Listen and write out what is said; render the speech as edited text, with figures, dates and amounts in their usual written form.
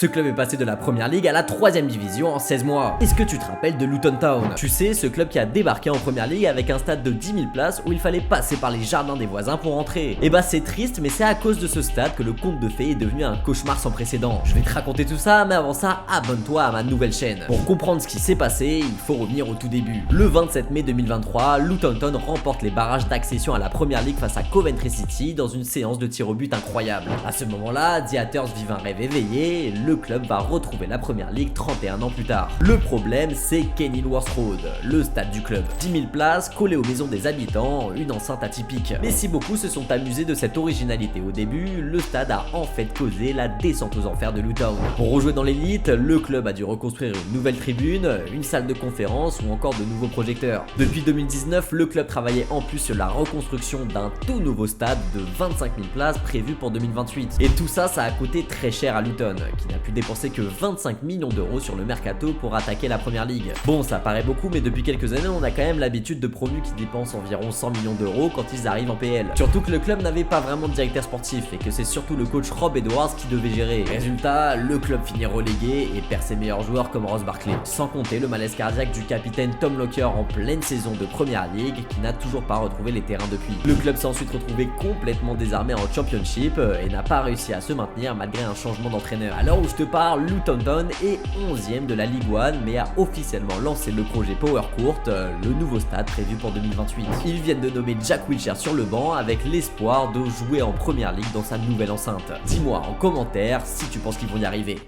Ce club est passé de la première ligue à la 3ème division en 16 mois. Est-ce que tu te rappelles de Luton Town? Tu sais, ce club qui a débarqué en première ligue avec un stade de 10 000 places où il fallait passer par les jardins des voisins pour entrer. Et bah c'est triste, mais c'est à cause de ce stade que le conte de fées est devenu un cauchemar sans précédent. Je vais te raconter tout ça, mais avant ça, abonne-toi à ma nouvelle chaîne. Pour comprendre ce qui s'est passé, il faut revenir au tout début. Le 27 mai 2023, Luton Town remporte les barrages d'accession à la première ligue face à Coventry City dans une séance de tir au but incroyable. À ce moment-là, The Hatters vivent un rêve éveillé, et le club va retrouver la première ligue 31 ans plus tard. Le problème, c'est Kenilworth Road, le stade du club. 10 000 places collées aux maisons des habitants, une enceinte atypique. Mais si beaucoup se sont amusés de cette originalité au début, le stade a en fait causé la descente aux enfers de Luton. Pour rejouer dans l'élite, le club a dû reconstruire une nouvelle tribune, une salle de conférence ou encore de nouveaux projecteurs. Depuis 2019, le club travaillait en plus sur la reconstruction d'un tout nouveau stade de 25 000 places prévu pour 2028. Et tout ça, ça a coûté très cher à Luton, qui n'a pu dépenser que 25 millions d'euros sur le mercato pour attaquer la première ligue. Bon, ça paraît beaucoup, mais depuis quelques années, on a quand même l'habitude de promus qui dépensent environ 100 millions d'euros quand ils arrivent en PL. Surtout que le club n'avait pas vraiment de directeur sportif et que c'est surtout le coach Rob Edwards qui devait gérer. Résultat, le club finit relégué et perd ses meilleurs joueurs comme Ross Barkley. Sans compter le malaise cardiaque du capitaine Tom Lockyer en pleine saison de première ligue qui n'a toujours pas retrouvé les terrains depuis. Le club s'est ensuite retrouvé complètement désarmé en Championship et n'a pas réussi à se maintenir malgré un changement d'entraîneur. À l'heure où je te parle, Luton Town est 11ème de la Ligue 1 mais a officiellement lancé le projet Power Court, le nouveau stade prévu pour 2028. Ils viennent de nommer Jack Wilshere sur le banc avec l'espoir de jouer en première ligue dans sa nouvelle enceinte. Dis-moi en commentaire si tu penses qu'ils vont y arriver.